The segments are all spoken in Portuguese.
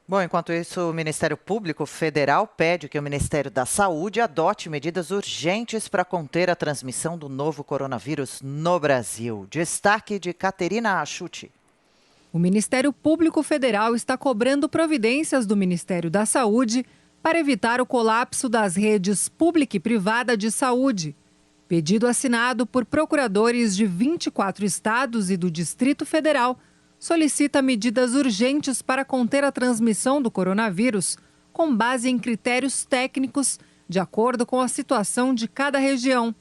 Bom, enquanto isso, o Ministério Público Federal pede que o Ministério da Saúde adote medidas urgentes para conter a transmissão do novo coronavírus no Brasil. Destaque de Caterina Achuti. O Ministério Público Federal está cobrando providências do Ministério da Saúde para evitar o colapso das redes pública e privada de saúde. Pedido assinado por procuradores de 24 estados e do Distrito Federal solicita medidas urgentes para conter a transmissão do coronavírus, com base em critérios técnicos, de acordo com a situação de cada região.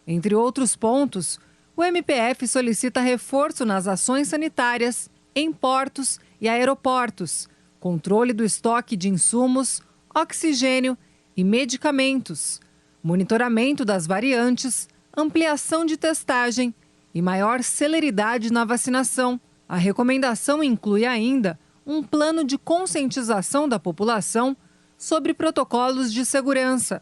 Entre outros pontos, o MPF solicita reforço nas ações sanitárias, em portos e aeroportos, controle do estoque de insumos, oxigênio e medicamentos, monitoramento das variantes, ampliação de testagem e maior celeridade na vacinação. A recomendação inclui ainda um plano de conscientização da população sobre protocolos de segurança.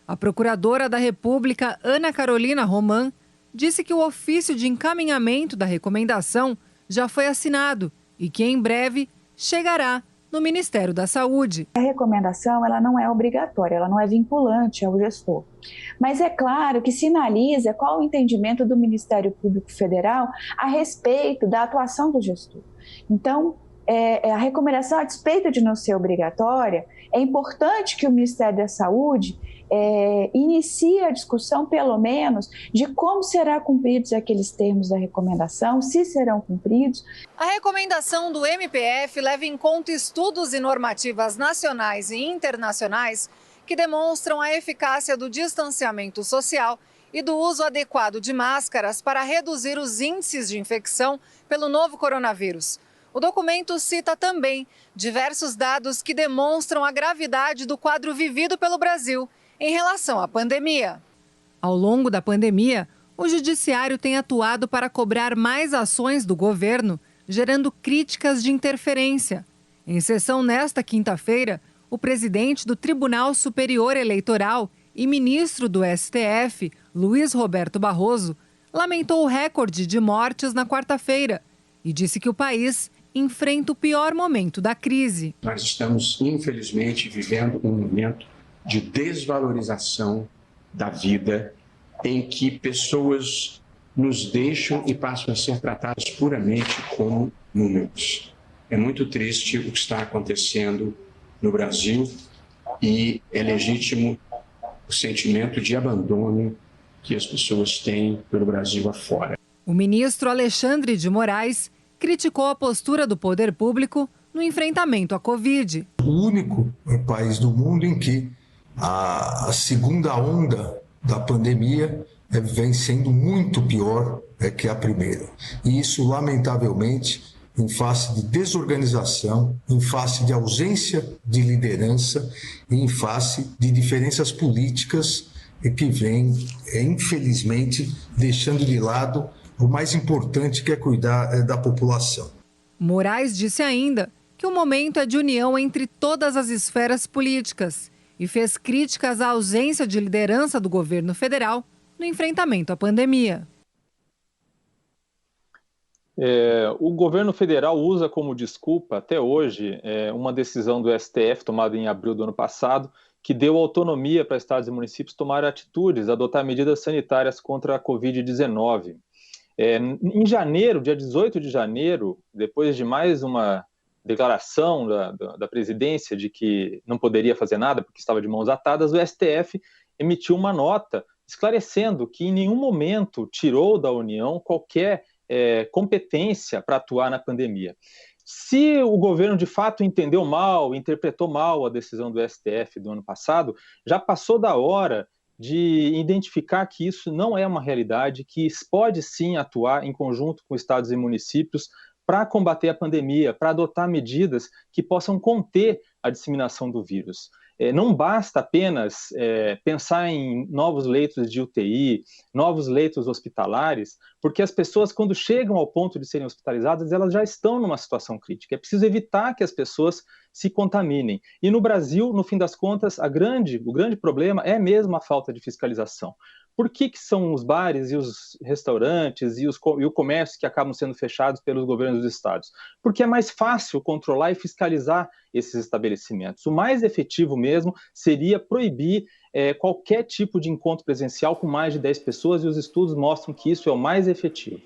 A Procuradora da República, Ana Carolina Roman, disse que o ofício de encaminhamento da recomendação já foi assinado e que em breve chegará no Ministério da Saúde. A recomendação ela não é obrigatória, ela não é vinculante ao gestor. Mas é claro que sinaliza qual o entendimento do Ministério Público Federal a respeito da atuação do gestor. Então, a recomendação, a despeito de não ser obrigatória, é importante que o Ministério da Saúde inicie a discussão, pelo menos, de como serão cumpridos aqueles termos da recomendação, se serão cumpridos. A recomendação do MPF leva em conta estudos e normativas nacionais e internacionais que demonstram a eficácia do distanciamento social e do uso adequado de máscaras para reduzir os índices de infecção pelo novo coronavírus. O documento cita também diversos dados que demonstram a gravidade do quadro vivido pelo Brasil em relação à pandemia. Ao longo da pandemia, o Judiciário tem atuado para cobrar mais ações do governo, gerando críticas de interferência. Em sessão nesta quinta-feira, o presidente do Tribunal Superior Eleitoral e ministro do STF, Luiz Roberto Barroso, lamentou o recorde de mortes na quarta-feira e disse que o país enfrenta o pior momento da crise. Nós estamos, infelizmente, vivendo um momento de desvalorização da vida, em que pessoas nos deixam e passam a ser tratadas puramente como números. É muito triste o que está acontecendo no Brasil e é legítimo o sentimento de abandono que as pessoas têm pelo Brasil afora. O ministro Alexandre de Moraes criticou a postura do poder público no enfrentamento à Covid. O único país do mundo em que a segunda onda da pandemia vem sendo muito pior que a primeira. E isso, lamentavelmente, em face de desorganização, em face de ausência de liderança, em face de diferenças políticas que vêm, infelizmente, deixando de lado o mais importante, que é cuidar da população. Moraes disse ainda que o momento é de união entre todas as esferas políticas e fez críticas à ausência de liderança do governo federal no enfrentamento à pandemia. O governo federal usa como desculpa, até hoje, uma decisão do STF tomada em abril do ano passado, que deu autonomia para estados e municípios tomar atitudes, adotar medidas sanitárias contra a Covid-19. Em janeiro, dia 18 de janeiro, depois de mais uma declaração da presidência de que não poderia fazer nada porque estava de mãos atadas, o STF emitiu uma nota esclarecendo que em nenhum momento tirou da União qualquer competência para atuar na pandemia. Se o governo de fato entendeu mal, interpretou mal a decisão do STF do ano passado, já passou da hora de identificar que isso não é uma realidade, que pode sim atuar em conjunto com estados e municípios para combater a pandemia, para adotar medidas que possam conter a disseminação do vírus. Não basta apenas pensar em novos leitos de UTI, novos leitos hospitalares, porque as pessoas, quando chegam ao ponto de serem hospitalizadas, elas já estão numa situação crítica. É preciso evitar que as pessoas se contaminem. E no Brasil, no fim das contas, o grande problema é mesmo a falta de fiscalização. Por que são os bares e os restaurantes e o comércio que acabam sendo fechados pelos governos dos estados? Porque é mais fácil controlar e fiscalizar esses estabelecimentos. O mais efetivo mesmo seria proibir qualquer tipo de encontro presencial com mais de 10 pessoas, e os estudos mostram que isso é o mais efetivo.